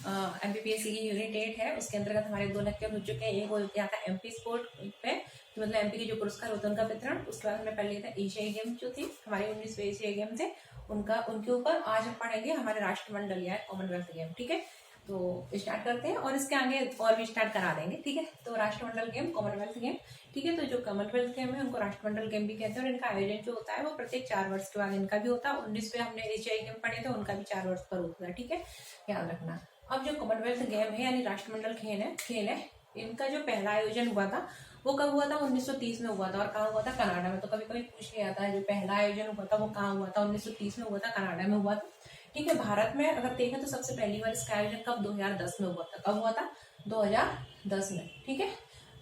MPPSC की unit 8 है, उसके अंतर्गत हमारे 2 लेक्चर हो चुके हैं। एक हो गया था एमपी स्पोर्ट पे, तो मतलब एमपी के जो पुरस्कार होते हैं उनका वितरण। उसके बाद हमने पढ़ लिया था एशियाई गेम जो थी हमारे 19वें एशियाई गेम थे उनके ऊपर। आज हम पढ़ेंगे हमारे राष्ट्रमंडल या कॉमनवेल्थ गेम। ठीक है, तो स्टार्ट करते हैं और इसके आगे और भी स्टार्ट करा देंगे। ठीक है, तो राष्ट्रमंडल गेम, कॉमनवेल्थ गेम। ठीक है, तो जो कॉमनवेल्थ गेम है उनको राष्ट्रमंडल गेम भी कहते हैं, और इनका आयोजन जो होता है वो प्रत्येक 4 वर्ष के बाद इनका भी होता है। 19वें हमने एशियाई गेम पढ़े थे, उनका भी 4 वर्ष पर होता है। ठीक है, याद रखना। अब जो कॉमनवेल्थ गेम है यानी राष्ट्रमंडल खेल है, इनका जो पहला आयोजन हुआ था वो कब हुआ था? 1930 में हुआ था। और कहाँ हुआ था? कनाडा में। तो कभी कभी पूछ लिया था जो पहला आयोजन हुआ था वो कहाँ हुआ था? 1930 में हुआ था, कनाडा में हुआ था। ठीक है, भारत में अगर देखें तो सबसे पहली बार इसका आयोजन कब? 2010 में हुआ था। कब हुआ था? 2010 में। ठीक है,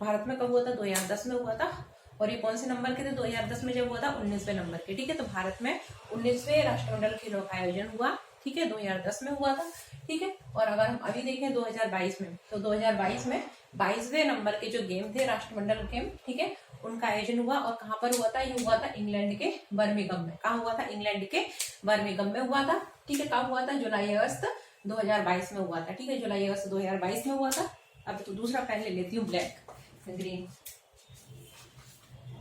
भारत में कब हुआ था? 2010 में हुआ था। और ये कौन से नंबर के थे 2010 में जब हुआ था? 19वें नंबर के। ठीक है, तो भारत में 19वें राष्ट्रमंडल खेलों का आयोजन हुआ। ठीक है, 2010 में हुआ था। ठीक है, और अगर हम अभी देखें 2022 में, तो 2022 में 22वें नंबर के जो गेम थे राष्ट्रमंडल गेम, ठीक है, उनका आयोजन हुआ। और कहाँ पर हुआ था? ये हुआ था इंग्लैंड के बर्मिंघम में। कहाँ हुआ था? इंग्लैंड के बर्मिंघम में हुआ था। ठीक है, कब हुआ था? जुलाई अगस्त 2022 में हुआ था। ठीक है, जुलाई अगस्त 2022 में हुआ था। अब तो दूसरा पेन ले लेती हूँ, ब्लैक ग्रीन।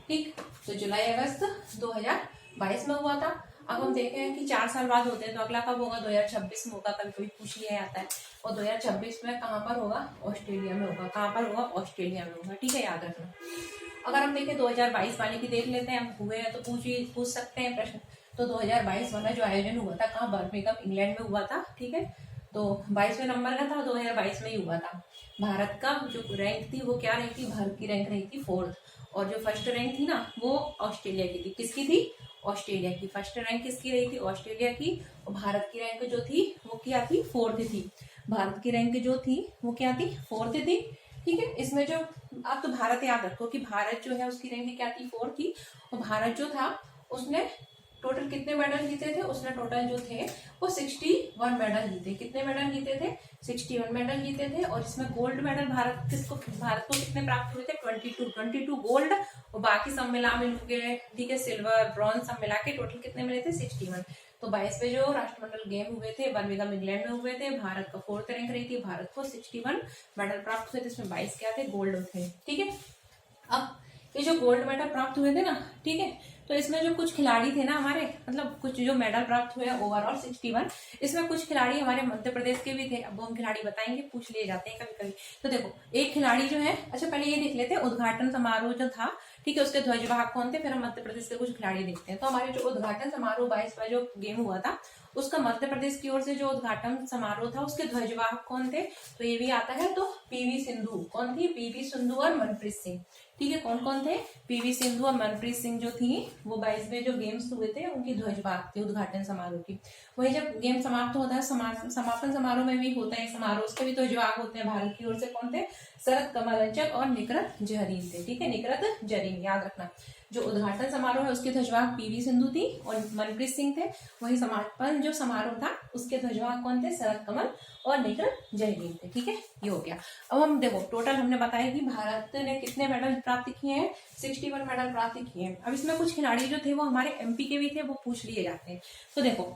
ठीक, तो जुलाई अगस्त 2022 में हुआ था। अब हम देखे हैं कि 4 साल बाद होते हैं, तो अगला कब होगा? 2026 में होगा। कभी कभी पूछ लिया जाता है। और 2026 में कहाँ पर होगा? ऑस्ट्रेलिया में होगा। कहाँ पर होगा? ऑस्ट्रेलिया में होगा। ठीक है, याद रखना। अगर हम देखें 2022 वाले की देख लेते हैं, हम हुए हैं तो पूछ सकते हैं प्रश्न। तो 2022 वाला जो आयोजन हुआ था कहाँ? बर्मिंघम इंग्लैंड में हुआ था। ठीक है, तो 22वें नंबर का था, 2022 में ही हुआ था। भारत का जो रैंक थी वो क्या रही थी? भारत की रैंक रही थी 4th। और जो फर्स्ट रैंक थी ना वो ऑस्ट्रेलिया की थी। किसकी थी? ऑस्ट्रेलिया की। फर्स्ट रैंक किसकी रही थी? ऑस्ट्रेलिया की। और भारत की रैंक जो थी वो क्या थी? 4th थी। भारत की रैंक जो थी वो क्या थी? 4th थी। ठीक है, इसमें जो आप तो भारत याद रखो कि भारत जो है उसकी रैंक क्या थी? 4 थी। और भारत जो था उसने टोटल कितने मेडल जीते थे? उसने टोटल जो थे वो 61 मेडल जीते। कितने मेडल जीते थे? 61 मेडल जीते थे। और इसमें गोल्ड मेडल भारत को कितने प्राप्त हुए थे? 22 गोल्ड। और बाकी सब मिला के, ठीक है, सिल्वर ब्रॉन्ज सब मिला के टोटल कितने मिले थे? 61। तो 22वें जो राष्ट्रमंडल गेम हुए थे बर्मिंघम इंग्लैंड में हुए थे, भारत का 4th रैंक रही थी। भारत को 61 मेडल प्राप्त हुए थे, इसमें 22 क्या थे? गोल्ड थे। ठीक है, अब ये जो गोल्ड मेडल प्राप्त हुए थे ना, ठीक है, तो इसमें जो कुछ खिलाड़ी थे ना हमारे, मतलब कुछ जो मेडल प्राप्त हुए ओवरऑल 61, इसमें कुछ खिलाड़ी हमारे मध्य प्रदेश के भी थे। अब वो हम खिलाड़ी बताएंगे, पूछ लिए जाते हैं कभी कभी। तो देखो एक खिलाड़ी जो है, अच्छा पहले ये देख लेते हैं उद्घाटन समारोह जो था, ठीक है, उसके ध्वजवाहक कौन थे, फिर हम मध्य प्रदेश के कुछ खिलाड़ी देखते हैं। तो हमारे जो उद्घाटन समारोह 22वां जो गेम हुआ था उसका मध्य प्रदेश की ओर से जो उद्घाटन समारोह था उसके ध्वजवाहक कौन थे? तो ये भी आता है, तो पीवी सिंधु। कौन थी? पीवी सिंधु और मनप्रीत सिंह। ठीक है, कौन कौन थे? पीवी सिंधु और मनप्रीत सिंह जो थी वो 22वें जो गेम्स हुए थे उनकी ध्वजवाहक थी उद्घाटन समारोह की। वही जब गेम समाप्त होता है, समापन समारोह में भी होता है समारोह, उसके भी ध्वजवाहक होते हैं भारत की ओर से। कौन थे? शरद कमल अंचल और निकरत जरीन थे। ठीक है, निकरत जरीन याद रखना। जो उद्घाटन समारोह है उसके ध्वजवाहक पीवी सिंधु थी और मनप्रीत सिंह थे। वही समापन जो समारोह था उसके ध्वजवाहक कौन थे? शरद कमल और निकरत जरीन थे। ठीक है, ये हो गया। अब हम देखो टोटल हमने बताया कि भारत ने कितने मेडल प्राप्त किए हैं? 61 मेडल प्राप्त किए हैं। अब इसमें कुछ खिलाड़ी जो थे वो हमारे एमपी के भी थे, वो पूछ लिए जाते हैं। तो देखो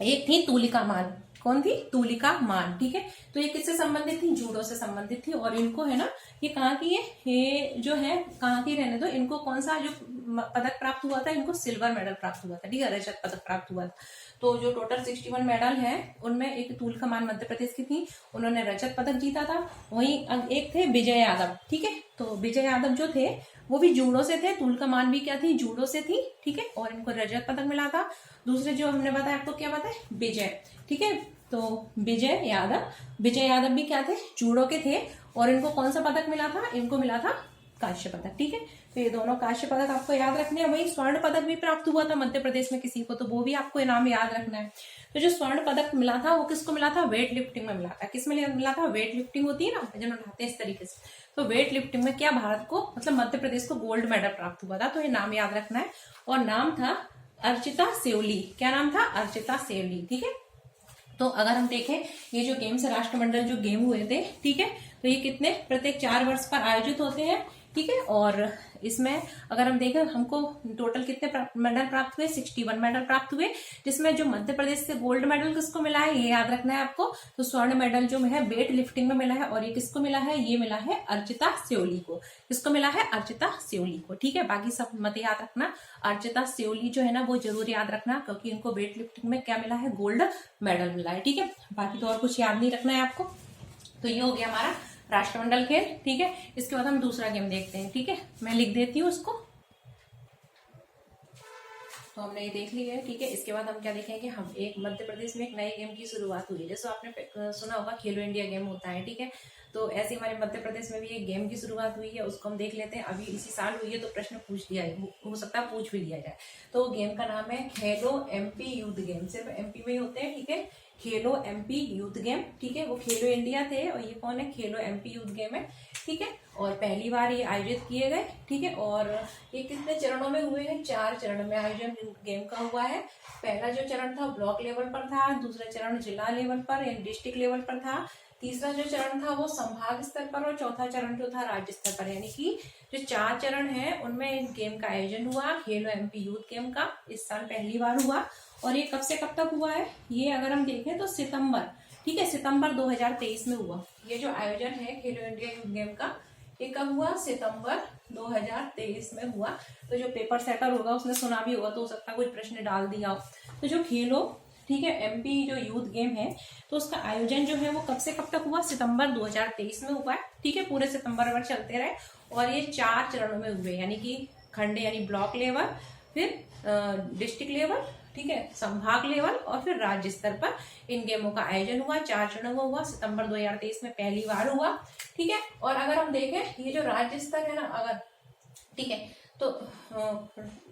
एक थी तुलिका मान। कौन थी? तुलिका मान। ठीक है, तो ये किससे संबंधित थी? जूडो से संबंधित थी। और इनको है ना, ये कहाँ की है? ये जो है कहाँ की रहने दो, इनको कौन सा जो पदक प्राप्त हुआ था? इनको सिल्वर मेडल प्राप्त हुआ था। ठीक है, रजत पदक प्राप्त हुआ था। तो जो टोटल 61 मेडल है उनमें एक तुलिका मान मध्य प्रदेश की थी, उन्होंने रजत पदक जीता था। वहीं एक थे विजय यादव। ठीक है, तो विजय यादव जो थे वो भी जूडो से थे। तुलिका मान भी क्या थी? जूडो से थी। ठीक है, और इनको रजत पदक मिला था। दूसरे जो हमने बताया आपको क्या बताया? विजय। ठीक है, तो विजय यादव भी क्या थे? जूडो के थे। और इनको कौन सा पदक मिला था? इनको मिला था कांस्य पदक। ठीक है, तो ये दोनों कांस्य पदक आपको याद रखने हैं। वही स्वर्ण पदक भी प्राप्त हुआ था मध्य प्रदेश में किसी को, तो वो भी आपको इनाम याद रखना है। तो जो स्वर्ण पदक मिला था वो किसको मिला था? वेट लिफ्टिंग में मिला था। किस में मिला था? वेट लिफ्टिंग होती है ना, वजन उठाते हैं इस तरीके से, तो वेट लिफ्टिंग में क्या भारत को, मतलब मध्य प्रदेश को गोल्ड मेडल प्राप्त हुआ था। तो ये नाम याद रखना है। और नाम था अर्चिता सेवली। क्या नाम था? अर्चिता सेवली। ठीक है, तो अगर हम देखें ये जो गेम्स राष्ट्रमंडल जो गेम हुए थे, ठीक है, तो ये कितने प्रत्येक 4 वर्ष पर आयोजित होते हैं। ठीक है। और इसमें अगर हम देखें हमको टोटल कितने मेडल प्राप्त हुए, 61 मेडल प्राप्त हुए, जिसमें जो मध्य प्रदेश से गोल्ड मेडल किसको मिला है ये याद रखना है आपको। तो स्वर्ण मेडल जो है वेट लिफ्टिंग में मिला है, और ये किसको मिला है, ये मिला है अर्चिता सेओली को। किसको मिला है, अर्चिता सेओली को। ठीक है, बाकी सब मत याद रखना, अर्चिता सेओली जो है ना वो जरूर याद रखना, क्योंकि इनको वेट लिफ्टिंग में क्या मिला है, गोल्ड मेडल मिला है। ठीक है, बाकी तो और कुछ याद नहीं रखना है आपको। तो ये हो गया हमारा राष्ट्रमंडल खेल। ठीक है, इसके बाद हम दूसरा गेम देखते हैं। ठीक है, मैं लिख देती हूँ उसको। तो हमने ये देख लिया है। ठीक है, इसके बाद हम क्या देखेंगे, हम एक मध्य प्रदेश में एक नए गेम की शुरुआत हुई है, जैसे आपने सुना होगा खेलो इंडिया गेम होता है। ठीक है, तो ऐसे हमारे मध्य प्रदेश में भी एक गेम की शुरुआत हुई है, उसको हम देख लेते हैं। अभी इसी साल हुई है, तो प्रश्न पूछ लिया है, हो सकता है पूछ भी लिया जाए। तो गेम का नाम है खेलो एमपी यूथ गेम। सिर्फ एमपी में ही होते हैं। ठीक है, खेलो एमपी यूथ गेम। ठीक है, वो खेलो इंडिया थे और ये कौन है, खेलो एमपी यूथ गेम है। ठीक है, और पहली बार ये आयोजित किए गए। ठीक है, और ये कितने चरणों में हुए हैं, 4 चरण में आयोजन गेम का हुआ है। पहला जो चरण था ब्लॉक लेवल पर था, दूसरा चरण जिला लेवल पर यानी डिस्ट्रिक्ट लेवल पर था, तीसरा जो चरण था वो संभाग स्तर पर, और चौथा चरण जो था राज्य स्तर पर। यानी कि जो 4 चरण है उनमें इस गेम का आयोजन हुआ, खेलो एमपी यूथ गेम का। इस साल पहली बार हुआ, और ये कब से कब तक हुआ है, ये अगर हम देखें तो सितंबर, ठीक है, सितंबर 2023 में हुआ। ये जो आयोजन है खेलो इंडिया यूथ गेम का, ये कब हुआ, सितंबर 2023 में हुआ। तो जो पेपर सेटर होगा उसने सुना भी होगा, तो हो सकता है कुछ प्रश्न डाल दिया हो। तो जो खेलो, ठीक है, एमपी जो यूथ गेम है, तो उसका आयोजन जो है वो कब से कब तक हुआ, सितंबर 2023 में हुआ है। ठीक है, पूरे सितंबर भर चलते रहे, और ये 4 चरणों में हुए, यानी कि खंड यानी ब्लॉक लेवल, फिर डिस्ट्रिक्ट लेवल, ठीक है, संभाग लेवल, और फिर राज्य स्तर पर इन गेमों का आयोजन हुआ। 4 चरणों में हुआ, सितंबर 2023 में पहली बार हुआ। ठीक है, और अगर हम देखें ये जो राज्य स्तर है ना, अगर ठीक है तो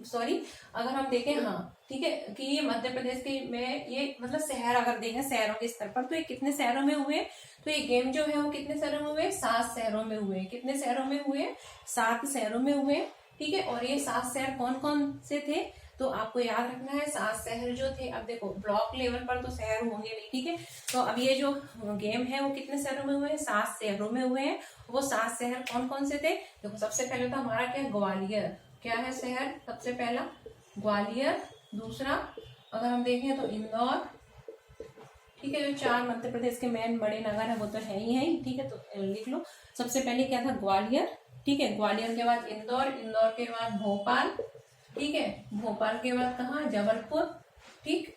सॉरी अगर हम देखें, हाँ ठीक है, कि ये मध्य प्रदेश के में ये मतलब शहर अगर देखें शहरों के स्तर पर, तो ये कितने शहरों में हुए, तो ये गेम जो है वो कितने शहरों में हुए, 7 शहरों में हुए। कितने शहरों में हुए, 7 शहरों में हुए। ठीक है, और ये 7 शहर कौन कौन से थे, तो आपको याद रखना है 7 शहर जो थे। अब देखो ब्लॉक लेवल पर तो शहर होंगे नहीं, ठीक है, तो अब ये जो गेम है वो कितने शहरों में हुए हैं, 7 शहरों में हुए हैं। वो 7 शहर कौन कौन से थे, देखो सबसे पहले तो हमारा क्या, ग्वालियर, क्या है शहर, सबसे पहला ग्वालियर। दूसरा अगर हम देखें तो इंदौर। ठीक है, जो 4 मध्य प्रदेश के मेन बड़े नगर है वो तो है ही। ठीक है, तो लिख लो, सबसे पहले क्या था, ग्वालियर। ठीक है, ग्वालियर के बाद इंदौर, इंदौर के बाद भोपाल। ठीक है, भोपाल के बाद कहाँ, जबलपुर। ठीक,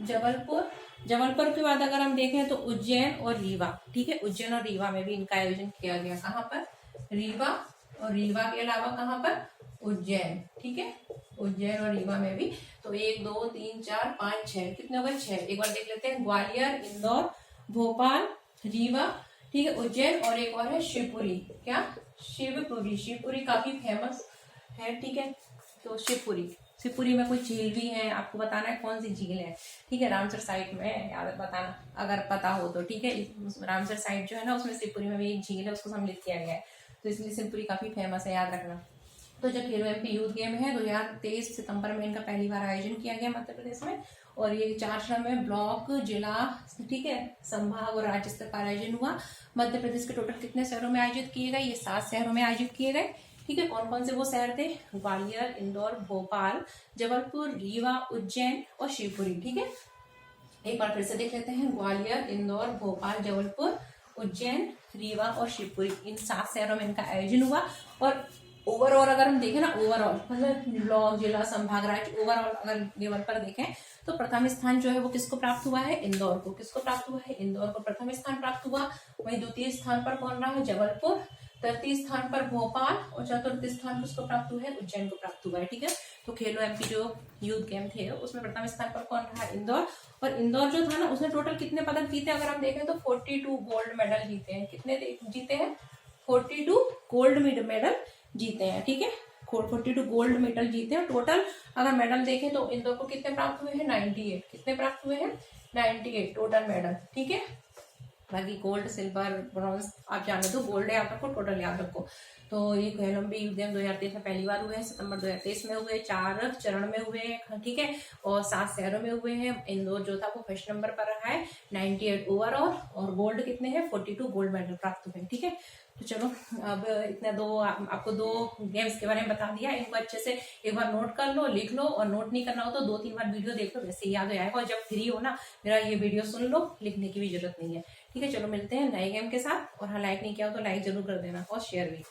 जबलपुर, जबलपुर के बाद अगर हम देखें तो उज्जैन और रीवा। ठीक है, उज्जैन और रीवा में भी इनका आयोजन किया गया। कहाँ पर, रीवा, और रीवा के अलावा कहाँ पर, उज्जैन। ठीक है, उज्जैन और रीवा में भी। तो 1 2 3 4 5 6 कितने हो गए, 6। एक बार देख लेते हैं, ग्वालियर, इंदौर, भोपाल, रीवा, ठीक है, उज्जैन, और एक और है शिवपुरी। क्या, शिवपुरी, शिवपुरी काफी फेमस है। ठीक है, तो शिवपुरी, शिवपुरी में कोई झील भी है, आपको बताना है कौन सी झील है। ठीक है, रामसर साइड में, याद बताना अगर पता हो तो। ठीक है, रामसर साइड जो है ना उसमें शिवपुरी में भी एक झील है, उसको सम्मिलित किया गया है, तो इसलिए शिवपुरी काफी फेमस है, याद रखना। तो जब खेलो एमपी यूथ गेम है 2023 सितंबर में इनका पहली बार आयोजन किया गया मध्य प्रदेश में, और ये 4 चरण में ब्लॉक, जिला, ठीक है, संभाग और राज्य स्तर पर आयोजन हुआ। मध्य प्रदेश के टोटल कितने शहरों में आयोजित किए गए, ये 7 शहरों में आयोजित किए गए। ठीक है, कौन कौन से वो शहर थे, ग्वालियर, इंदौर, भोपाल, जबलपुर, रीवा, उज्जैन और शिवपुरी। ठीक है, एक बार फिर से देख लेते हैं, ग्वालियर, इंदौर, भोपाल, जबलपुर, उज्जैन, रीवा और शिवपुरी, इन 7 शहरों में इनका आयोजन हुआ। और ओवरऑल अगर हम देखें ना, ओवरऑल मतलब ब्लॉक, जिला, संभाग, राज्य, ओवरऑल अगर लेवल पर देखें तो प्रथम स्थान जो है वो किसको प्राप्त हुआ है, इंदौर को। किसको प्राप्त हुआ है, इंदौर को प्रथम स्थान प्राप्त हुआ। वहीं द्वितीय स्थान पर कौन रहा है, जबलपुर। तृतीय स्थान पर भोपाल, और चतुर्थ स्थान किसको प्राप्त हुआ है, उज्जैन को प्राप्त हुआ है। ठीक है, तो खेलो एमपी जो यूथ गेम थे उसमें प्रथम स्थान पर कौन रहा, इंदौर। और इंदौर जो था ना उसने टोटल कितने पदक जीते, अगर हम देखें तो 42 गोल्ड मेडल जीते हैं। कितने जीते हैं, 42 गोल्ड मेडल जीते हैं। ठीक है, 42 गोल्ड मेडल जीते हैं टोटल। अगर मेडल देखें तो इंदौर को कितने प्राप्त हुए हैं, 98। कितने प्राप्त हुए हैं, 98 टोटल मेडल। ठीक है, बाकी गोल्ड, सिल्वर, ब्रॉन्ज आप जाने दो, गोल्ड याद रखो, टोटल याद रखो। तो ये खेलो एमपी यूथ गेम 2023 में पहली बार हुए हैं, सितंबर 2023 में हुए, 4 चरण में हुए हैं। ठीक है, और 7 शहरों में हुए हैं। इंदौर जो था वो फर्स्ट नंबर पर रहा है, 98 ओवरऑल, और गोल्ड कितने हैं, 42 गोल्ड मेडल प्राप्त हुए हैं। ठीक है, तो चलो अब इतने आपको 2 गेम्स के बारे में बता दिया। इनको अच्छे से एक बार नोट कर लो, लिख लो, और नोट नहीं करना हो तो 2-3 बार वीडियो देख लो, वैसे याद हो जाएगा। और जब फ्री हो ना मेरा ये वीडियो सुन लो, लिखने की भी जरूरत नहीं है। ठीक है, चलो मिलते हैं नए गेम के साथ। और हाँ, लाइक नहीं किया हो तो लाइक जरूर कर देना और शेयर भी।